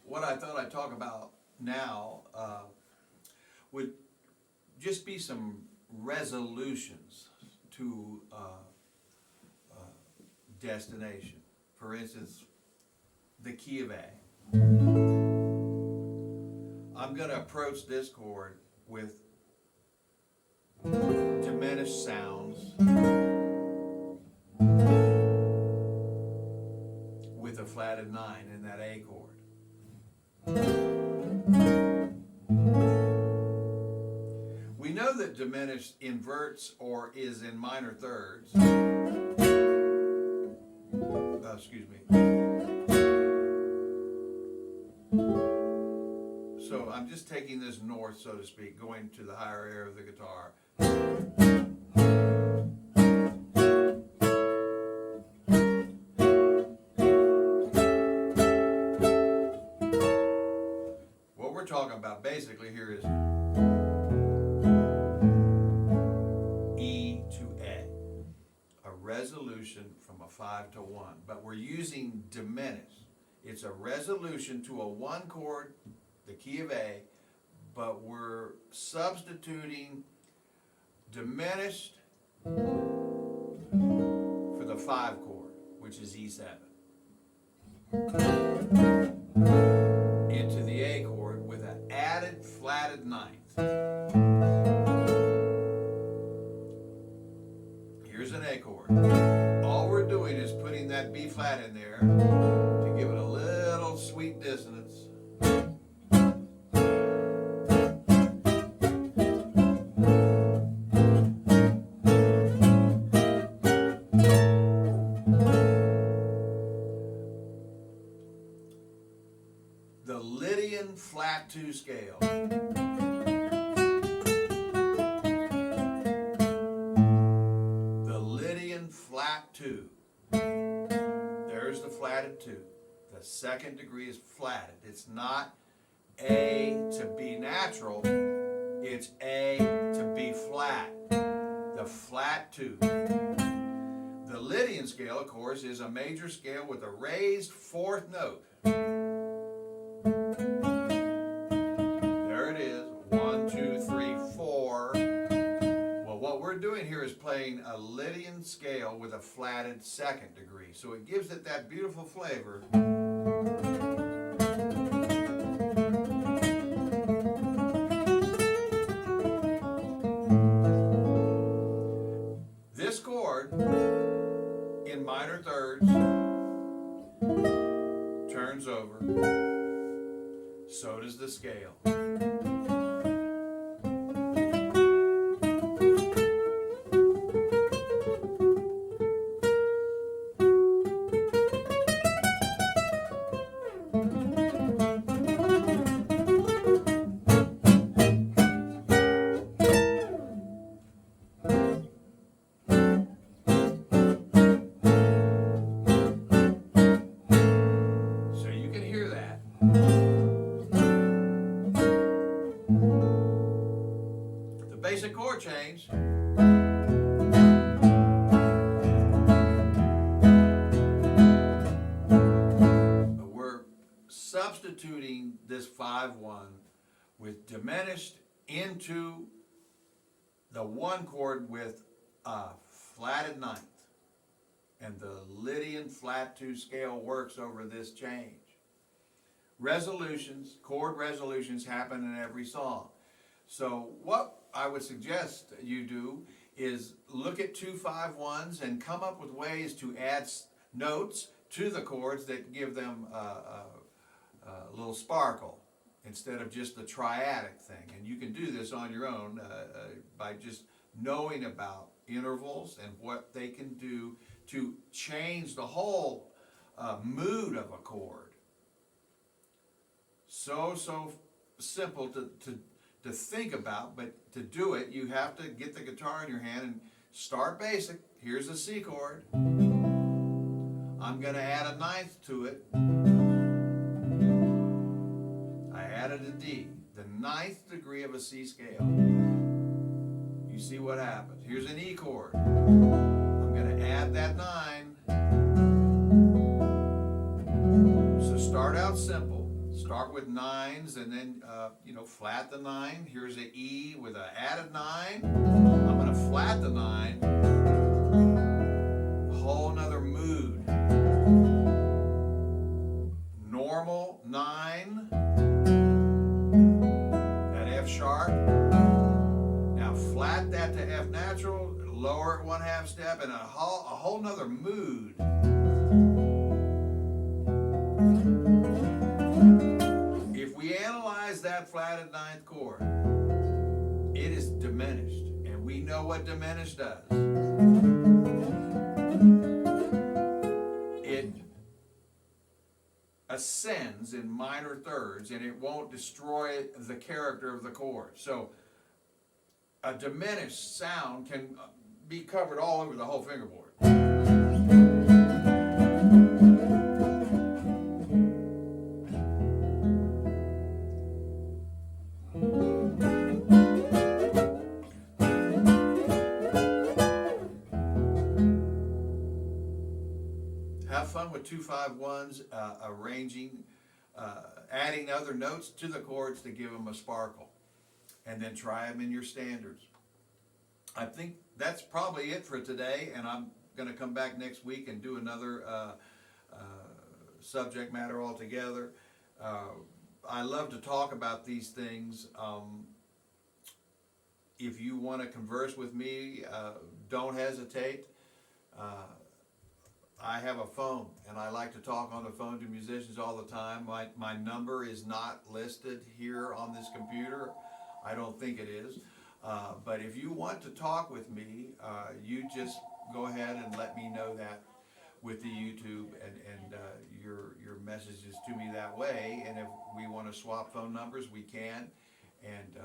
what I thought I'd talk about now would just be some resolutions to destination. For instance, the key of A. I'm going to approach this chord with diminished sounds with a flatted 9 in that A chord. We know that diminished inverts or is in minor thirds. Excuse me. So I'm just taking this north, so to speak, going to the higher air of the guitar. What we're talking about basically here is E to a resolution from a 5 to 1, but we're using diminished. It's a resolution to a 1 chord, the key of A, but we're substituting diminished for the 5 chord, which is E7, into the A chord with an added flatted 9th. Here's an A chord. All we're doing is putting that B flat in there to give it a little sweet dissonance. The Lydian flat 2 scale. The Lydian flat 2. There's the flatted 2. The second degree is flatted. It's not A to B natural. It's A to B flat. The flat 2. The Lydian scale, of course, is a major scale with a raised 4th note. There it is. 1, 2, 3, 4. Well, what we're doing here is playing a Lydian scale with a flatted 2nd degree. So it gives it that beautiful flavor. This chord in minor thirds turns over. So does the scale. So you can hear that. The basic chord change. But we're substituting this 5-1 with diminished into the 1 chord with a flatted 9th. And the Lydian flat 2 scale works over this change. Resolutions, chord resolutions happen in every song. So what I would suggest you do is look at 2 5-1s and come up with ways to add notes to the chords that give them a little sparkle instead of just the triadic thing. And you can do this on your own by just knowing about intervals and what they can do to change the whole mood of a chord. So simple to think about, but to do it, you have to get the guitar in your hand and start basic. Here's a C chord. I'm going to add a 9th to it. I added a D, the 9th degree of a C scale. You see what happens. Here's an E chord. I'm going to add that 9. So start out simple. Start with nines and then, flat the 9. Here's an E with an added 9. I'm going to flat the 9. Whole nother mood. Normal 9. That F sharp. Now flat that to F natural. Lower it 1/2 step and a whole nother mood. If we analyze that flatted 9th chord, it is diminished, and we know what diminished does. It ascends in minor thirds, and it won't destroy the character of the chord. So a diminished sound can be covered all over the whole fingerboard. Have fun with 2-5-1s, arranging, adding other notes to the chords to give them a sparkle, and then try them in your standards. I think that's probably it for today, and I'm going to come back next week and do another subject matter altogether. I love to talk about these things. If you want to converse with me, don't hesitate. I have a phone, and I like to talk on the phone to musicians all the time. My number is not listed here on this computer. I don't think it is. But if you want to talk with me, you just go ahead and let me know that with the YouTube and your messages to me that way. And if we want to swap phone numbers, we can. And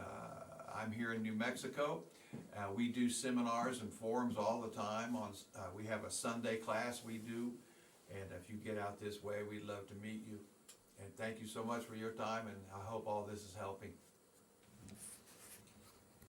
I'm here in New Mexico. We do seminars and forums all the time. We have a Sunday class we do. And if you get out this way, we'd love to meet you. And thank you so much for your time, and I hope all this is helping.